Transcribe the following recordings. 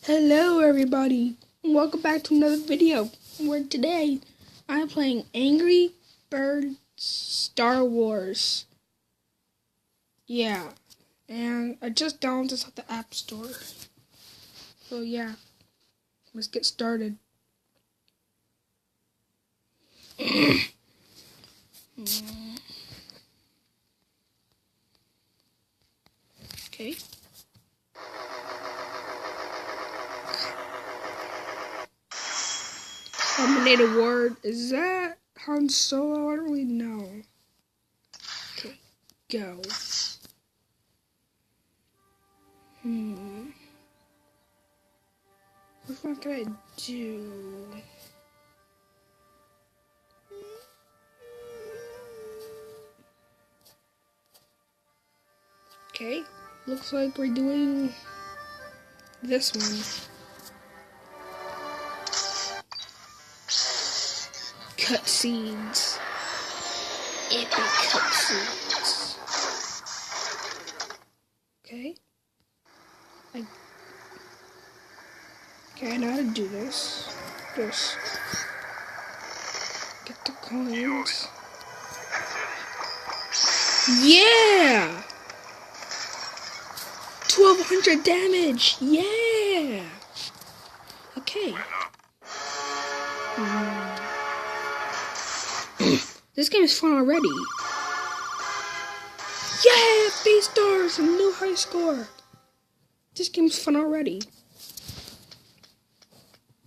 Hello everybody, welcome back to another video where today I'm playing Angry Birds Star Wars. Yeah, and I just downloaded this at the App Store. So yeah, let's get started. Okay. Eliminate award. Is that Han Solo? I don't really know. Okay, go. Which one can I do? Okay, looks like we're doing this one. Cutscenes. Epic cutscenes. Okay. I know how to do this. Just get the coins. Yeah! 1200 damage! Yeah! Okay. This game is fun already. Yeah! 3 stars! A new high score! This game's fun already.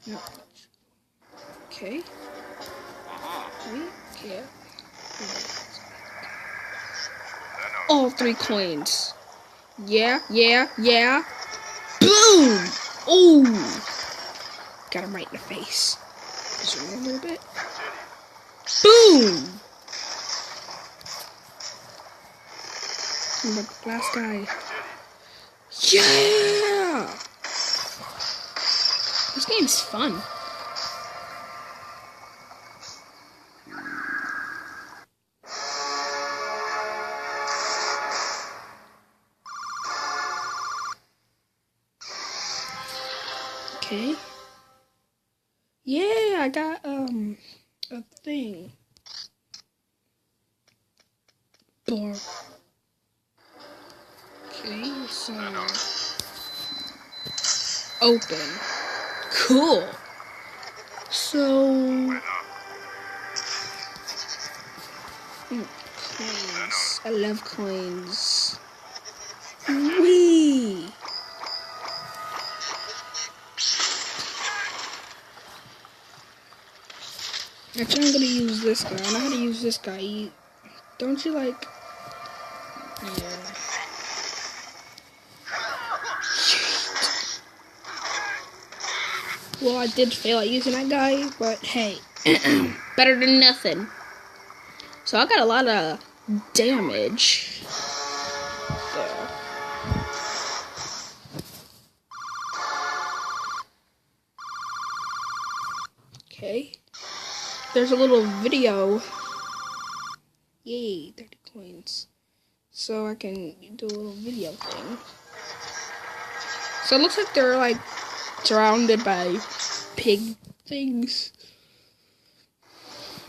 No. Okay. Yeah. All 3 coins. Yeah. Boom! Oh! Got him right in the face. Zoom in a little bit. Boom! The last guy. Yeah! This game's fun. Okay. Yeah, I got a thing. Bar. Okay, so open. Cool. So coins. I love coins. Wee. Actually, I'm gonna use this guy. I know how to use this guy. Don't you like? Yeah. Well, I did fail at using that guy, but hey, better than nothing. So I got a lot of damage there. Okay. There's a little video. Yay, 30 coins. So I can do a little video thing. So it looks like they're like surrounded by pig things.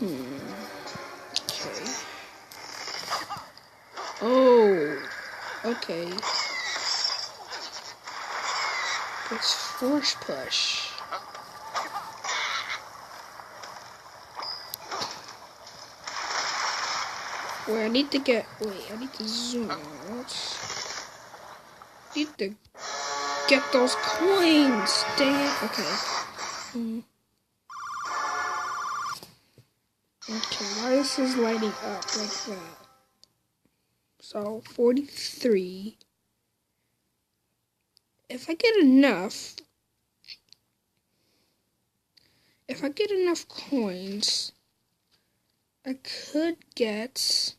Okay. Oh, okay. It's force push. Wait, I need to zoom out. I need to get those coins. Dang it. Okay. Okay, why is this lighting up like that? So, 43. If I get enough coins, I could get,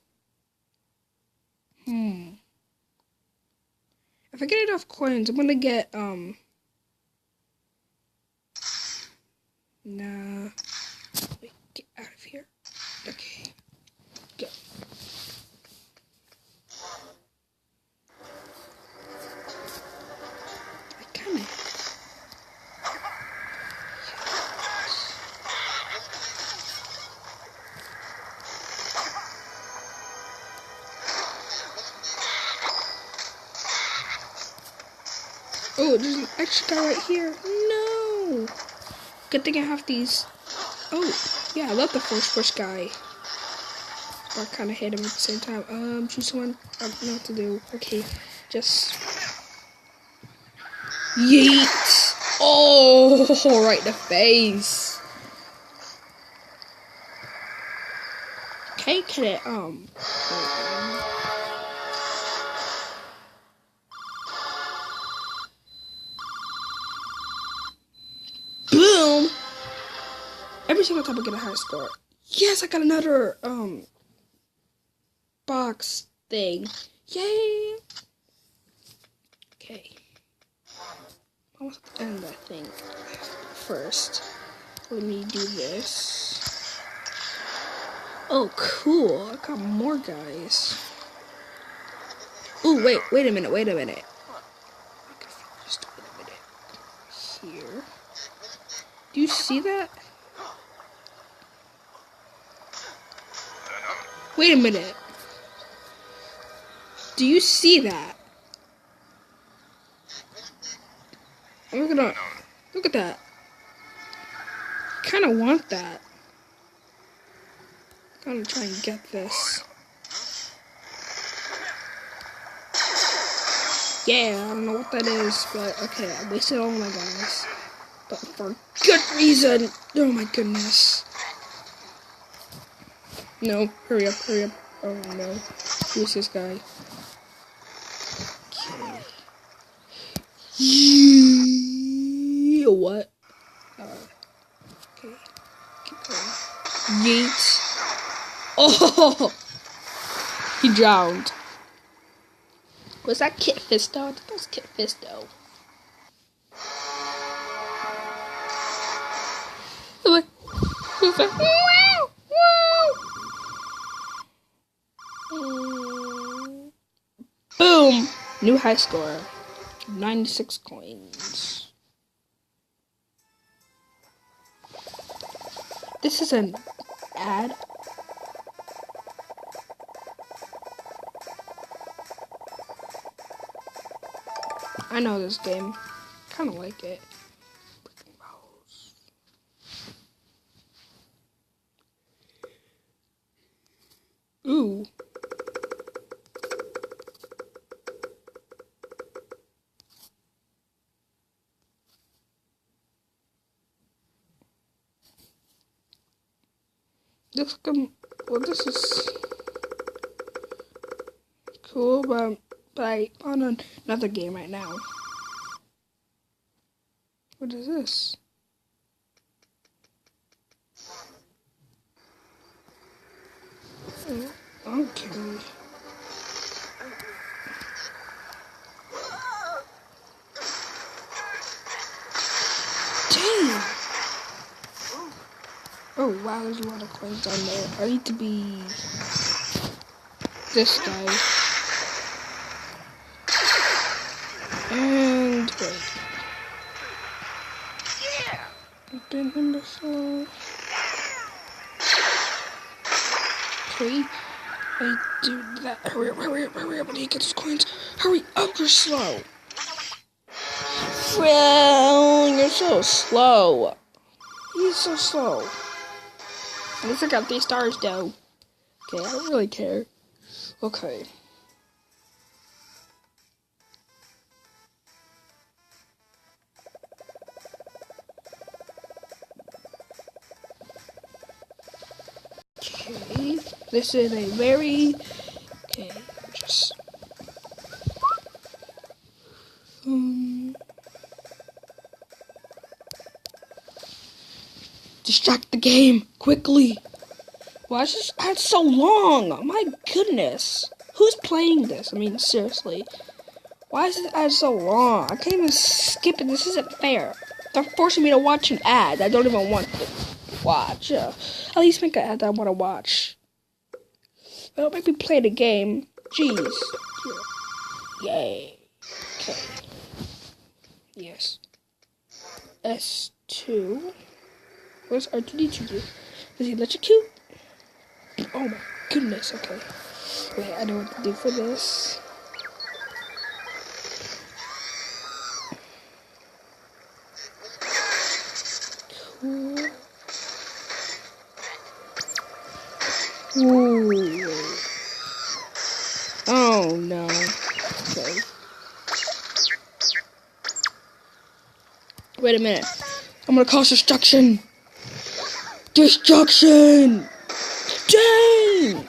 if I get enough coins, I'm gonna get, nah, wait, get out of here. Okay, go. Oh, there's an extra guy right here. No. Good thing I have these. Oh, yeah, I love the first push guy. I kind of hit him at the same time. Choose someone. I don't know what to do. Okay, just yeet. Oh, right in the face. Okay, can it boom. Every single time I get a high score. Yes, I got another box thing. Yay. Okay. I want to end that thing first. Let me do this. Oh, cool. I got more guys. Ooh, wait a minute. Okay, just wait a minute. Here. Do you see that? Wait a minute. Do you see that? Look at that. Kind of want that. Gotta try and get this. Yeah, I don't know what that is, but okay, I wasted all my guys. But for good reason. Oh my goodness. No, hurry up. Oh no. Who's this guy? Okay. Yeah, what? Okay. Keep going. Yeet. Oh! He drowned. Was that Kit Fisto? I think that was Kit Fisto. Boom! New high score. 96 coins. This is an ad. I know this game. Kind of like it. Ooh. Well, this is cool, but I on another game right now. What is this? Oh, okay. Damn! Oh wow, there's a lot of coins on there. I need to be this guy. And wait. Been him before. Okay. I do that. Hurry up. I need to get those coins. Hurry up, you're slow. Well, you're so slow. He's so slow. At least I got 3 stars though. Okay, I don't really care. Okay. Okay, this is a very, okay, just, distract the game, quickly. Why is this ad so long? My goodness. Who's playing this? I mean, seriously. Why is this ad so long? I can't even skip it. This isn't fair. They're forcing me to watch an ad I don't even want to watch. At least make an ad that I want to watch. Don't make me play the game. Jeez. Yay. Okay. Yes. S2. What's R2D2 do? Does he electrocute? Oh my goodness. Okay. Wait, I know what to do for this. Ooh. Oh no. Okay. Wait a minute. I'm gonna cause destruction. Destruction! Dang!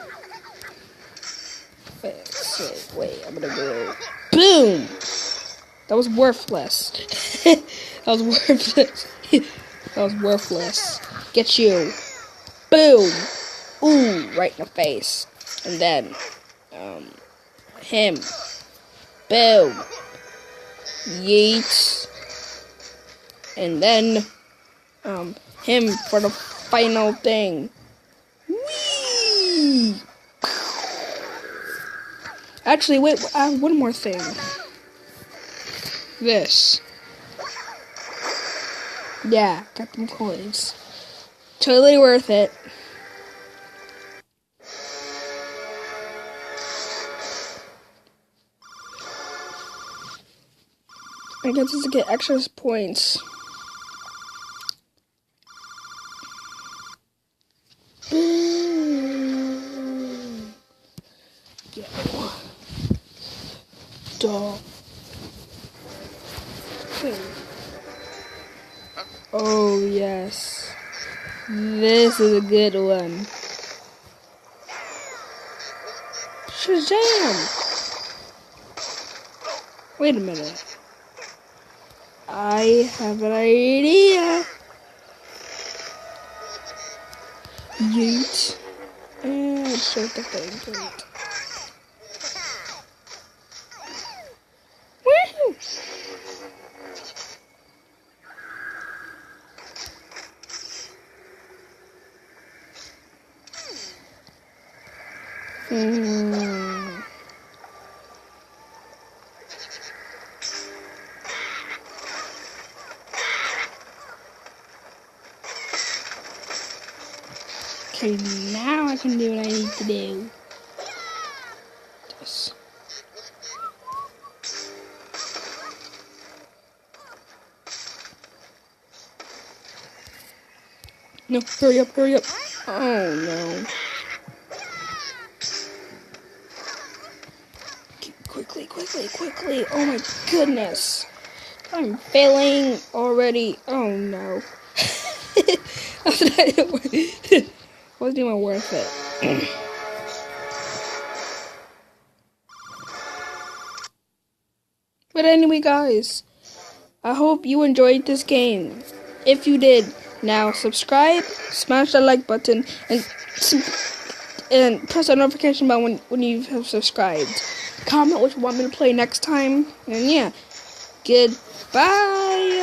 Wait, I'm gonna go. Boom! That was worthless. That was worthless. That was worthless. Get you. Boom! Ooh, right in the face. And then, him. Boom. Yeet. And then, him for the final thing. Whee! Actually, wait, I have one more thing. This. Yeah, got them coins. Totally worth it. I guess to get extra points. Get one. Dog. Oh, yes. This is a good one. Shazam! Wait a minute. I have an idea. Yeet. And short the thing. Great. Woo! Okay, now I can do what I need to do. This. No, hurry up, hurry up. Oh, no. Quickly. Oh, my goodness. I'm failing already. Oh, no. Wasn't even worth it. But anyway, guys, I hope you enjoyed this game. If you did, now subscribe, smash that like button, and press that notification bell when you have subscribed. Comment what you want me to play next time, and yeah, goodbye.